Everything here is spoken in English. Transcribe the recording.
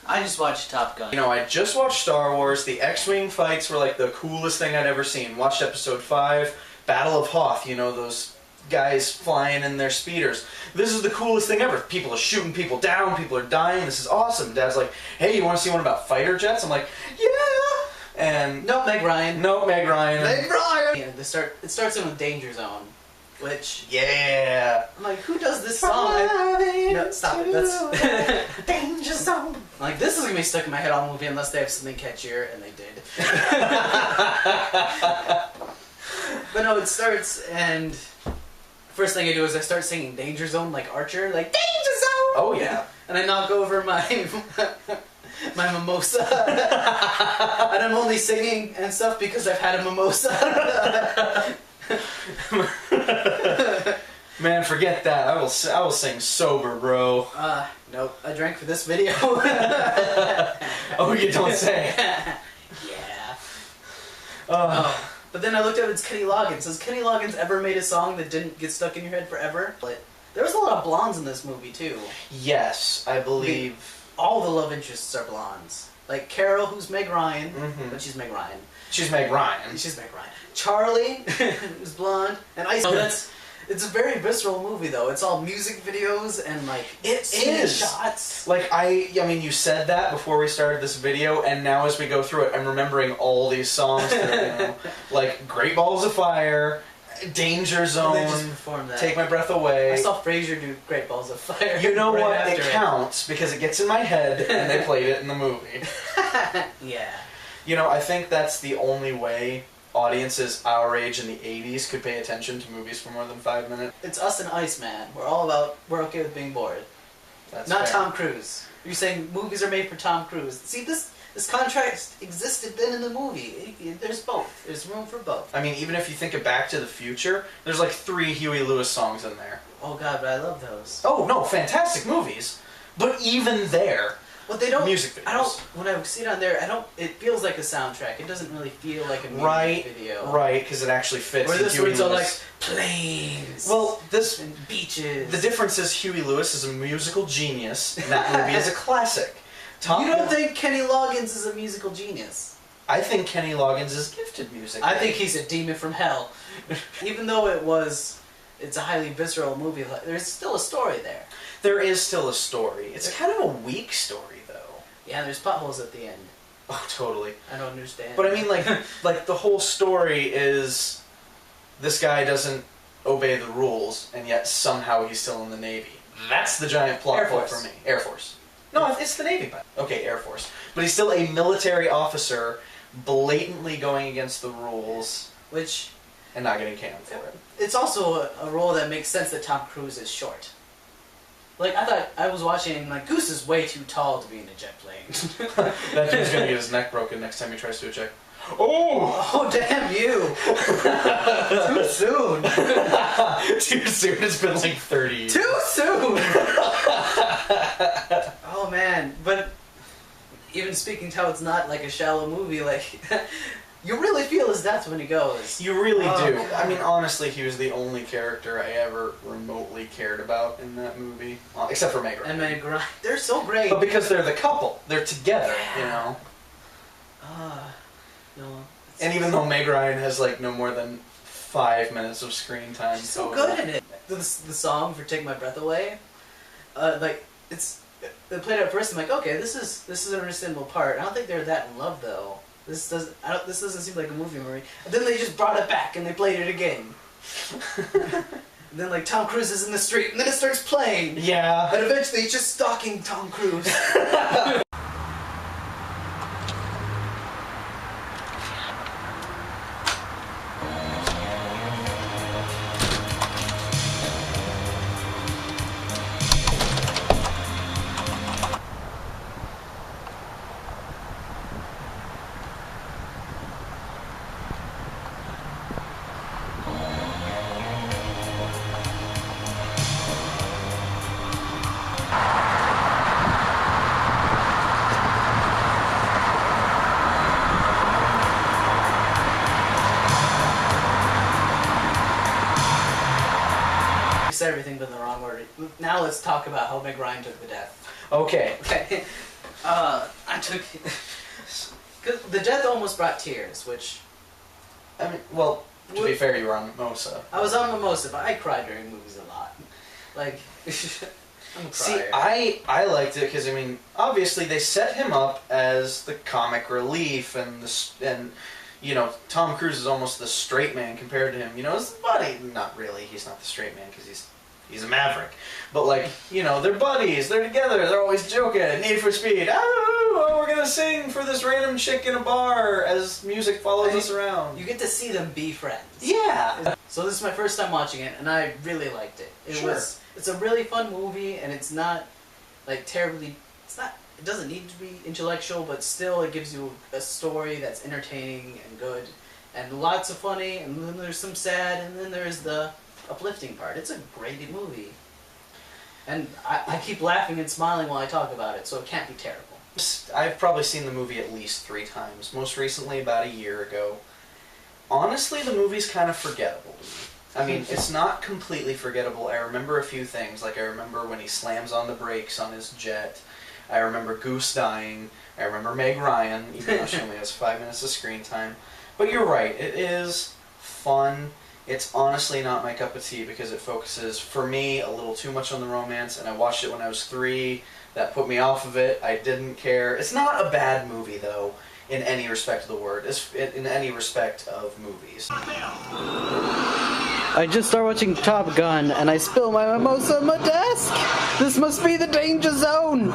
I just watched Top Gun. You know, I just watched Star Wars. The X-Wing fights were like the coolest thing I'd ever seen. Watched Episode 5, Battle of Hoth, you know, those guys flying in their speeders. This is the coolest thing ever. People are shooting people down, people are dying, this is awesome. Dad's like, hey, you want to see one about fighter jets? I'm like, yeah! And... No, Meg Ryan. No, Meg Ryan. Meg Ryan! Yeah, it starts in with Danger Zone, which... Yeah! I'm like, who does this song? No, stop it, that's... Danger Zone! I'm like, this is gonna be stuck in my head all movie unless they have something catchier, and they did. But no, it starts, and... First thing I do is I start singing Danger Zone like Archer, like Danger Zone! Oh yeah. And I knock over my my mimosa. And I'm only singing and stuff because I've had a mimosa. Man, forget that. I will sing sober, bro. Nope. I drank for this video. Oh, you don't say. Yeah. But then I looked up, it's Kenny Loggins. Has Kenny Loggins ever made a song that didn't get stuck in your head forever? But there was a lot of blondes in this movie, too. Yes, I believe... all the love interests are blondes. Like Carol, who's Meg Ryan, but she's Meg Ryan. She's Meg Ryan. She's Meg Ryan. Charlie, who's blonde, and Ice. It's a very visceral movie, though. It's all music videos and, like, it is shots. Like, I mean, you said that before we started this video, and now as we go through it, I'm remembering all these songs that are, you know, like, Great Balls of Fire, Danger Zone, they just performed that. Take My Breath Away. I saw Frasier do Great Balls of Fire. You know what? It counts, because it gets in my head, and they played it in the movie. Yeah. You know, I think that's the only way audiences our age in the 80s could pay attention to movies for more than 5 minutes. It's us and Iceman. We're okay with being bored. That's Not fair. Tom Cruise. You're saying movies are made for Tom Cruise. See, this contrast existed then in the movie. There's both. There's room for both. I mean, even if you think of Back to the Future, there's like 3 Huey Lewis songs in there. Oh god, but I love those. Oh, no, fantastic movies. But even there, but they don't... music videos. When I see it on there, it feels like a soundtrack. It doesn't really feel like a music video. Right, because it actually fits. Where this Huey one's Lewis. all like, planes. Well, this... and beaches. The difference is Huey Lewis is a musical genius, and that movie is a classic. You don't think Kenny Loggins is a musical genius? I think Kenny Loggins is gifted musically. I think he's a demon from hell. Even though it's a highly visceral movie, there's still a story there. There is still a story. It's kind of a weak story, though. Yeah, there's potholes at the end. Oh, totally. I don't understand. But I mean, like the whole story is this guy doesn't obey the rules, and yet somehow he's still in the Navy. That's the giant plot hole for me. Air Force. No, it's the Navy. Okay, Air Force. But he's still a military officer, blatantly going against the rules, and not getting canned for it. It's also a role that makes sense that Tom Cruise is short. Like, I was watching, like, Goose is way too tall to be in a jet plane. That dude's gonna get his neck broken next time he tries to eject. Oh! Oh, damn you! Too soon! Too soon? It's been like 30 years. Too soon! Oh, man. But even speaking to how it's not, like, a shallow movie, like... You really feel his death when he goes. You really do. God. I mean, honestly, he was the only character I ever remotely cared about in that movie. Except for Meg Ryan. And Meg Ryan. They're so great. But because they're the couple. They're together, you know? No. And even though Meg Ryan has, like, no more than 5 minutes of screen time. She's so good in it. The song for Take My Breath Away, like, they played it at first, I'm like, okay, this is an understandable part. I don't think they're that in love, though. This doesn't seem like a movie memory. And then they just brought it back and they played it again. And then like Tom Cruise is in the street and then it starts playing. Yeah. And eventually it's just stalking Tom Cruise. Everything but in the wrong order. Now let's talk about how Meg Ryan took the death. Okay. I took... Cause the death almost brought tears, which... I mean, well, to be fair, you were on Mimosa. I was on Mimosa, but I cry during movies a lot. Like, I'm a crier. See, I liked it because, I mean, obviously they set him up as the comic relief and you know, Tom Cruise is almost the straight man compared to him. You know, his buddy. Not really. He's not the straight man because he's a maverick. But, like, you know, they're buddies. They're together. They're always joking. Need for Speed. Oh, we're going to sing for this random chick in a bar as music follows us around. You get to see them be friends. Yeah. So this is my first time watching it, and I really liked it. It's a really fun movie, and it's not, like, terribly... It doesn't need to be intellectual, but still it gives you a story that's entertaining and good, and lots of funny, and then there's some sad, and then there's the uplifting part. It's a great movie. And I keep laughing and smiling while I talk about it, so it can't be terrible. I've probably seen the movie at least 3 times, most recently about a year ago. Honestly, the movie's kind of forgettable to me. I mean, it's not completely forgettable. I remember a few things, like I remember when he slams on the brakes on his jet. I remember Goose dying. I remember Meg Ryan, even though she only has 5 minutes of screen time. But you're right, it is fun. It's honestly not my cup of tea because it focuses, for me, a little too much on the romance, and I watched it when I was 3. That put me off of it. I didn't care. It's not a bad movie, though, in any respect of the word. In any respect of movies. I just started watching Top Gun, and I spilled my mimosa on my desk! This must be the danger zone!